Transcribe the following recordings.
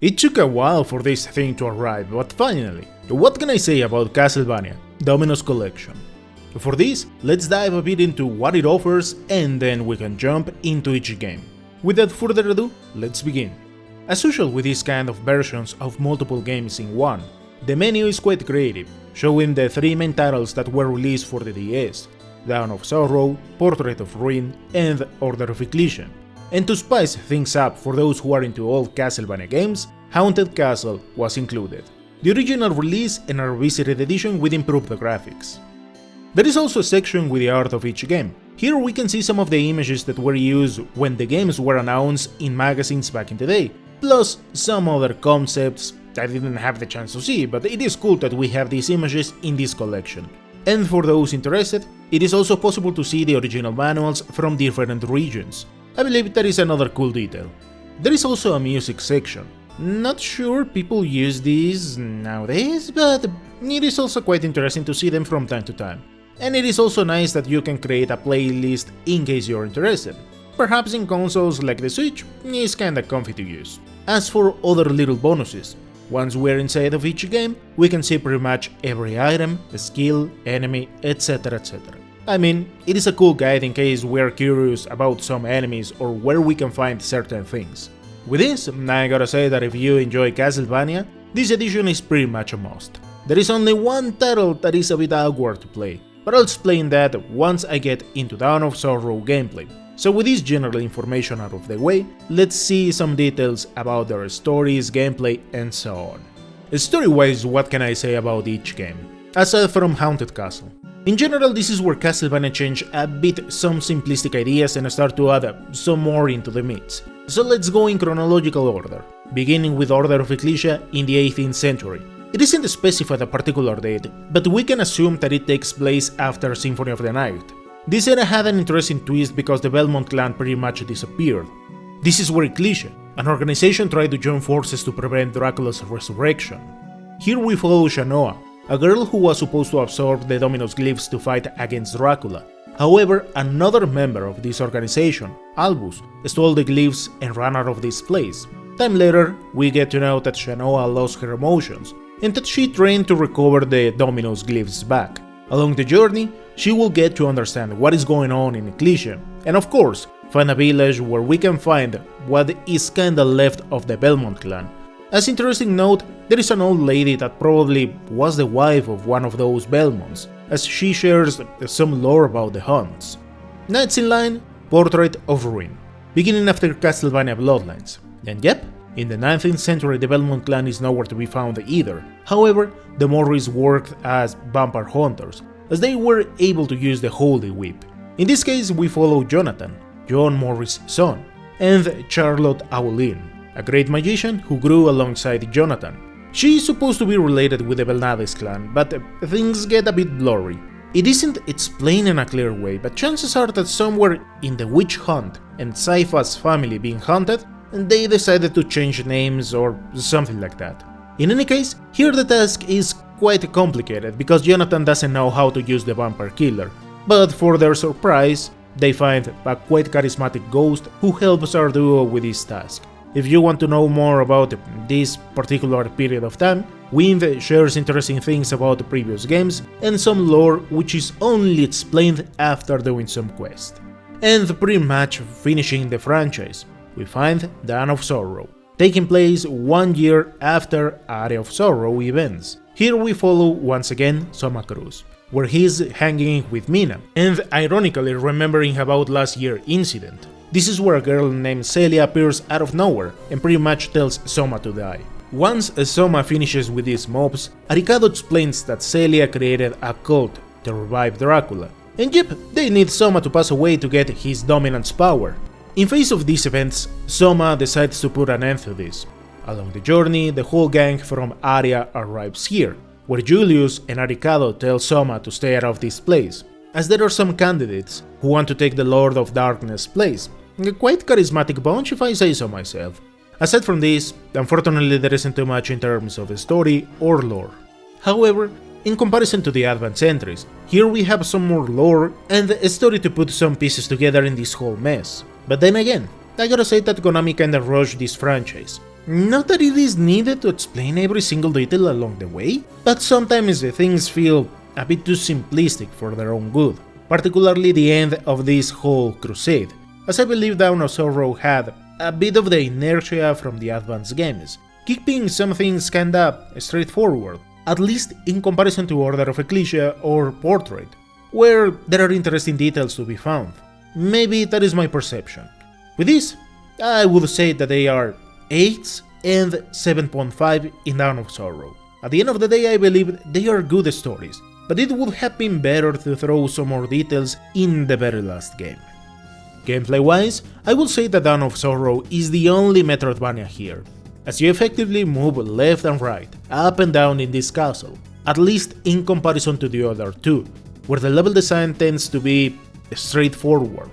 It took a while for this thing to arrive, but finally. What can I say about Castlevania Dominus Collection? For this, let's dive a bit into what it offers and then we can jump into each game. Without further ado, let's begin. As usual with these kind of versions of multiple games in one, the menu is quite creative, showing the three main titles that were released for the DS, Dawn of Sorrow, Portrait of Ruin, and Order of Eclessia. And to spice things up for those who are into old Castlevania games, Haunted Castle was included. The original release and a revisited edition with improved graphics. There is also a section with the art of each game. Here we can see some of the images that were used when the games were announced in magazines back in the day, plus some other concepts I didn't have the chance to see, but it is cool that we have these images in this collection. And for those interested, it is also possible to see the original manuals from different regions. I believe that is another cool detail. There is also a music section. Not sure people use these nowadays, but it is also quite interesting to see them from time to time. And it is also nice that you can create a playlist in case you're interested. Perhaps in consoles like the Switch, it's kinda comfy to use. As for other little bonuses, once we're inside of each game, we can see pretty much every item, skill, enemy, etc. etc. I mean, it is a cool guide in case we're curious about some enemies or where we can find certain things. With this, I gotta say that if you enjoy Castlevania, this edition is pretty much a must. There is only one title that is a bit awkward to play, but I'll explain that once I get into Dawn of Sorrow gameplay. So with this general information out of the way, let's see some details about their stories, gameplay, and so on. Story-wise, what can I say about each game? Aside from Haunted Castle. In general, this is where Castlevania changed a bit some simplistic ideas and start to add some more into the mix. So let's go in chronological order, beginning with Order of Eclessia in the 18th century. It isn't specified a particular date, but we can assume that it takes place after Symphony of the Night. This era had an interesting twist because the Belmont clan pretty much disappeared. This is where Eclessia, an organization, tried to join forces to prevent Dracula's resurrection. Here we follow Shanoa, a girl who was supposed to absorb the Dominus glyphs to fight against Dracula. However, another member of this organization, Albus, stole the glyphs and ran out of this place. Time later, we get to know that Shanoa lost her emotions, and that she trained to recover the Dominus glyphs back. Along the journey, she will get to understand what is going on in Eclessia, and of course, find a village where we can find what is kinda left of the Belmont clan. As interesting note, there is an old lady that probably was the wife of one of those Belmonts, as she shares some lore about the Hunts. Next in line, Portrait of Ruin, beginning after Castlevania Bloodlines. And yep, in the 19th century the Belmont clan is nowhere to be found either. However, the Morris worked as vampire hunters, as they were able to use the Holy Whip. In this case we follow Jonathan, John Morris' son, and Charlotte Aulin, a great magician who grew alongside Jonathan. She is supposed to be related with the Belnades clan, but things get a bit blurry. It isn't explained in a clear way, but chances are that somewhere in the witch hunt and Saifa's family being hunted, they decided to change names or something like that. In any case, here the task is quite complicated because Jonathan doesn't know how to use the vampire killer, but for their surprise, they find a quite charismatic ghost who helps our duo with this task. If you want to know more about this particular period of time, Wind shares interesting things about the previous games and some lore which is only explained after doing some quest. And pretty much finishing the franchise, we find Dawn of Sorrow, taking place 1 year after Area of Sorrow events. Here we follow once again Soma Cruz, where he's hanging with Mina, and ironically remembering about last year's incident. This is where a girl named Celia appears out of nowhere and pretty much tells Soma to die. Once Soma finishes with these mobs, Arikado explains that Celia created a cult to revive Dracula, and yep, they need Soma to pass away to get his dominance power. In face of these events, Soma decides to put an end to this. Along the journey, the whole gang from Aria arrives here, where Julius and Arikado tell Soma to stay out of this place, as there are some candidates who want to take the Lord of Darkness' place. A quite charismatic bunch if I say so myself. Aside from this, unfortunately there isn't too much in terms of story or lore. However, in comparison to the advanced entries, here we have some more lore and a story to put some pieces together in this whole mess. But then again, I gotta say that Konami kinda rushed this franchise. Not that it is needed to explain every single detail along the way, but sometimes the things feel a bit too simplistic for their own good, particularly the end of this whole crusade, as I believe Dawn of Sorrow had a bit of the inertia from the advanced games, keeping some things kinda straightforward, at least in comparison to Order of Eclessia or Portrait, where there are interesting details to be found. Maybe that is my perception. With this, I would say that they are 8s and 7.5 in Dawn of Sorrow. At the end of the day, I believe they are good stories, but it would have been better to throw some more details in the very last game. Gameplay-wise, I will say that Dawn of Sorrow is the only metroidvania here, as you effectively move left and right, up and down in this castle, at least in comparison to the other two, where the level design tends to be straightforward.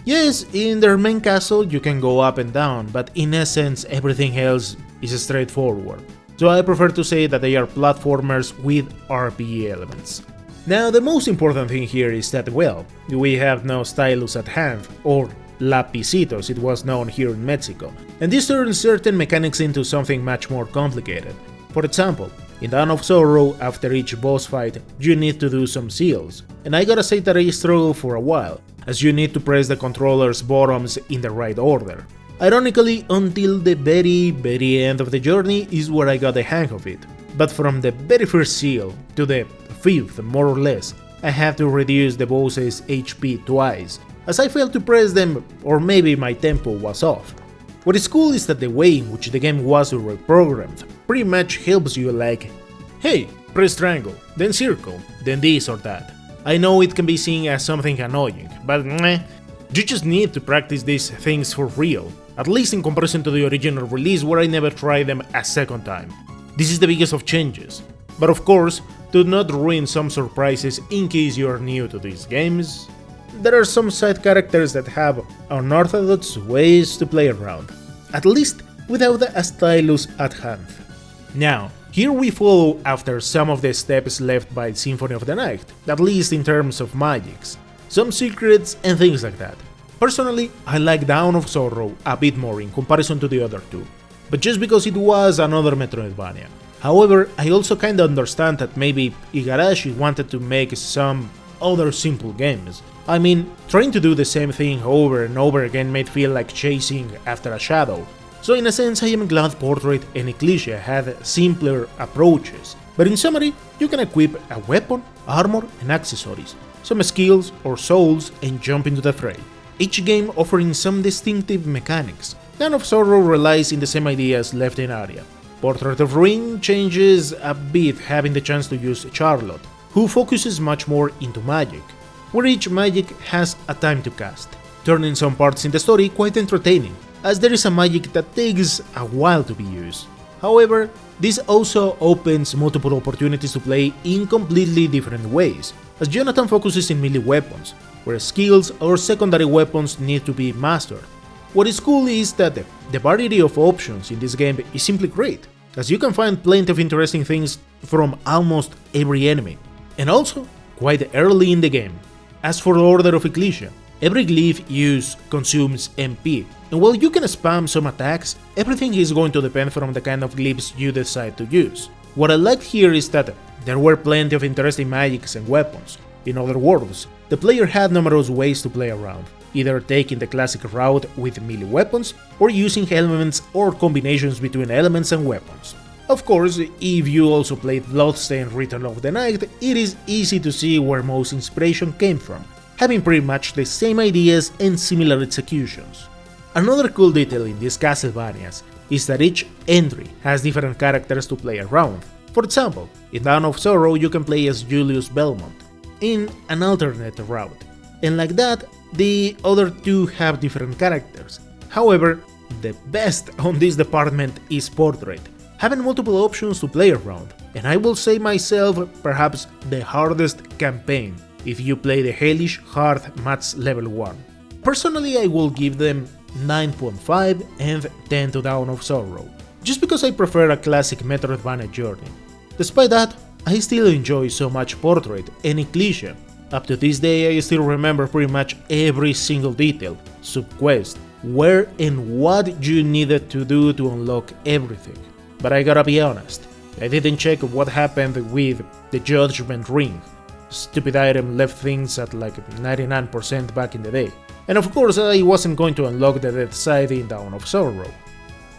Yes, in their main castle you can go up and down, but in essence everything else is straightforward, so I prefer to say that they are platformers with RPG elements. Now the most important thing here is that, well, we have no stylus at hand, or lapicito as it was known here in Mexico, and this turns certain mechanics into something much more complicated. For example, in Dawn of Sorrow, after each boss fight, you need to do some seals, and I gotta say that I struggled for a while, as you need to press the controller's buttons in the right order. Ironically, until the very end of the journey is where I got the hang of it, but from the very first seal to the 5th more or less, I had to reduce the boss's HP twice, as I failed to press them, or maybe my tempo was off. What is cool is that the way in which the game was reprogrammed pretty much helps you, like, hey, press triangle, then circle, then this or that. I know it can be seen as something annoying, but meh, you just need to practice these things for real, at least in comparison to the original release where I never tried them a second time. This is the biggest of changes, but of course, do not ruin some surprises in case you are new to these games. There are some side characters that have unorthodox ways to play around, at least without a stylus at hand. Now, here we follow after some of the steps left by Symphony of the Night, at least in terms of magics, some secrets and things like that. Personally, I like Dawn of Sorrow a bit more in comparison to the other two, but just because it was another Metroidvania. However, I also kinda understand that maybe Igarashi wanted to make some other simple games. I mean, trying to do the same thing over and over again made feel like chasing after a shadow. So in a sense, I am glad Portrait and Eclessia had simpler approaches. But in summary, you can equip a weapon, armor and accessories, some skills or souls and jump into the fray, each game offering some distinctive mechanics. Dawn of Sorrow relies in the same ideas left in Aria. Portrait of Ruin changes a bit, having the chance to use Charlotte, who focuses much more into magic, where each magic has a time to cast, turning some parts in the story quite entertaining, as there is a magic that takes a while to be used. However, this also opens multiple opportunities to play in completely different ways, as Jonathan focuses in melee weapons, where skills or secondary weapons need to be mastered. What is cool is that the variety of options in this game is simply great, as you can find plenty of interesting things from almost every enemy, and also quite early in the game. As for the Order of Eclessia, every glyph used consumes MP, and while you can spam some attacks, everything is going to depend from the kind of glyphs you decide to use. What I liked here is that there were plenty of interesting magics and weapons. In other words, the player had numerous ways to play around, either taking the classic route with melee weapons or using elements or combinations between elements and weapons. Of course, if you also played Bloodstained Return of the Night, it is easy to see where most inspiration came from, having pretty much the same ideas and similar executions. Another cool detail in these Castlevanias is that each entry has different characters to play around. For example, in Dawn of Sorrow you can play as Julius Belmont, in an alternate route, and like that, the other two have different characters. However, the best on this department is Portrait, having multiple options to play around, and I will say myself perhaps the hardest campaign if you play the Hellish Hard Mats level 1. Personally, I will give them 9.5 and 10 to Dawn of Sorrow, just because I prefer a classic Metroidvania journey. Despite that, I still enjoy so much Portrait and Eclessia. Up to this day I still remember pretty much every single detail, subquest, where and what you needed to do to unlock everything. But I gotta be honest, I didn't check what happened with the Judgment Ring. Stupid item left things at like 99% back in the day. And of course I wasn't going to unlock the death side in Dawn of Sorrow.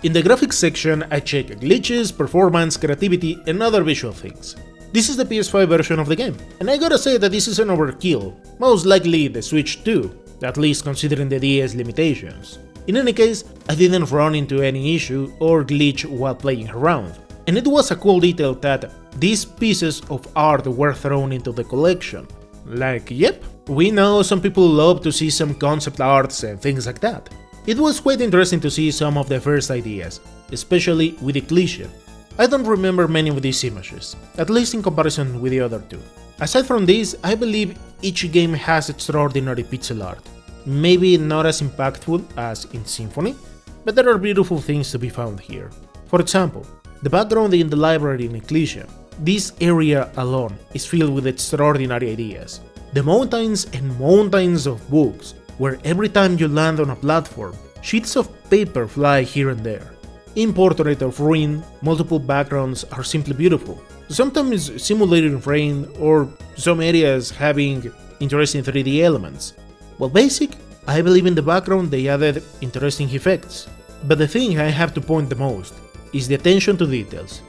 In the graphics section I checked glitches, performance, creativity and other visual things. This is the PS5 version of the game, and I gotta say that this is an overkill, most likely the Switch too, at least considering the DS limitations. In any case, I didn't run into any issue or glitch while playing around, and it was a cool detail that these pieces of art were thrown into the collection. Like, yep, we know some people love to see some concept arts and things like that. It was quite interesting to see some of the first ideas, especially with Eclessia. I don't remember many of these images, at least in comparison with the other two. Aside from this, I believe each game has extraordinary pixel art. Maybe not as impactful as in Symphony, but there are beautiful things to be found here. For example, the background in the library in Eclessia. This area alone is filled with extraordinary ideas. The mountains and mountains of books, where every time you land on a platform, sheets of paper fly here and there. In Portrait of Ruin, multiple backgrounds are simply beautiful, sometimes simulating rain or some areas having interesting 3D elements. While basic, I believe in the background they added interesting effects. But the thing I have to point the most is the attention to details.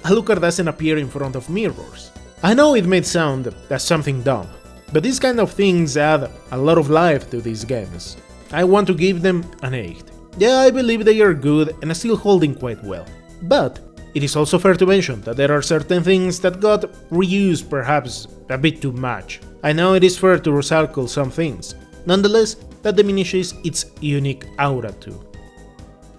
Alucard doesn't appear in front of mirrors. I know it may sound as something dumb, but these kind of things add a lot of life to these games. I want to give them an 8. Yeah, I believe they are good and are still holding quite well. But it is also fair to mention that there are certain things that got reused perhaps a bit too much. I know it is fair to recycle some things, nonetheless that diminishes its unique aura too.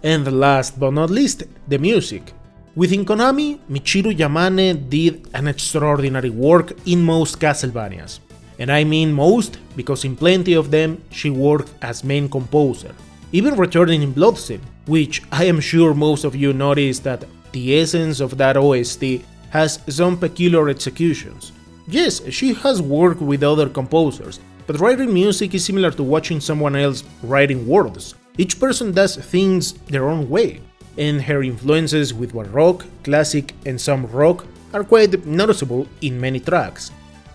And last but not least, the music. Within Konami, Michiru Yamane did an extraordinary work in most Castlevanias. And I mean most because in plenty of them she worked as main composer. Even returning in Bloodstain, which I am sure most of you noticed that the essence of that OST has some peculiar executions. Yes, she has worked with other composers, but writing music is similar to watching someone else writing words. Each person does things their own way, and her influences with Baroque, Classic and some rock are quite noticeable in many tracks.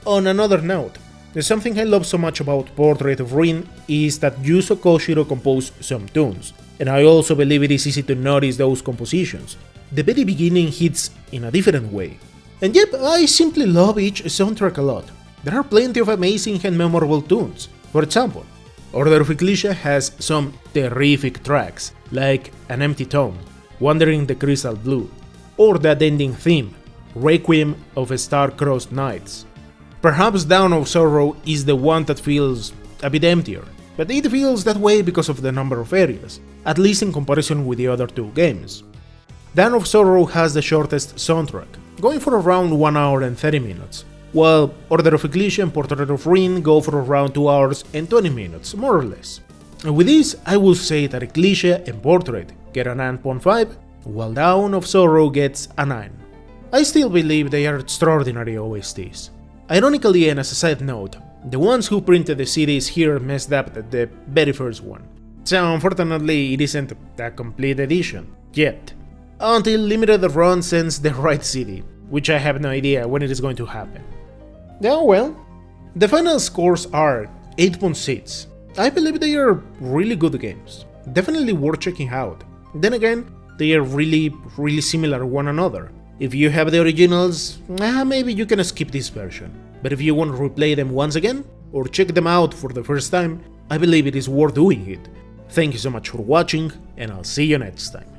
On another note, something I love so much about Portrait of Ruin is that Yuzo Koshiro composed some tunes, and I also believe it is easy to notice those compositions. The very beginning hits in a different way. And yep, I simply love each soundtrack a lot. There are plenty of amazing and memorable tunes. For example, Order of Ecclesia has some terrific tracks, like An Empty Tomb, Wandering the Crystal Blue, or that ending theme, Requiem of Star-Crossed Nights. Perhaps Dawn of Sorrow is the one that feels a bit emptier, but it feels that way because of the number of areas, at least in comparison with the other two games. Dawn of Sorrow has the shortest soundtrack, going for around 1 hour and 30 minutes, while Order of Ecclesia and Portrait of Ruin go for around 2 hours and 20 minutes, more or less. With this, I will say that Eclessia and Portrait get a 9.5, while Dawn of Sorrow gets a 9. I still believe they are extraordinary OSTs. Ironically, and as a side note, the ones who printed the CDs here messed up the very first one, so unfortunately it isn't a complete edition, yet. Until Limited Run sends the right CD, which I have no idea when it is going to happen. Oh well. The final scores are 8.6. I believe they are really good games, definitely worth checking out. Then again, they are really similar to one another. If you have the originals, maybe you can skip this version, but if you want to replay them once again, or check them out for the first time, I believe it is worth doing it. Thank you so much for watching, and I'll see you next time.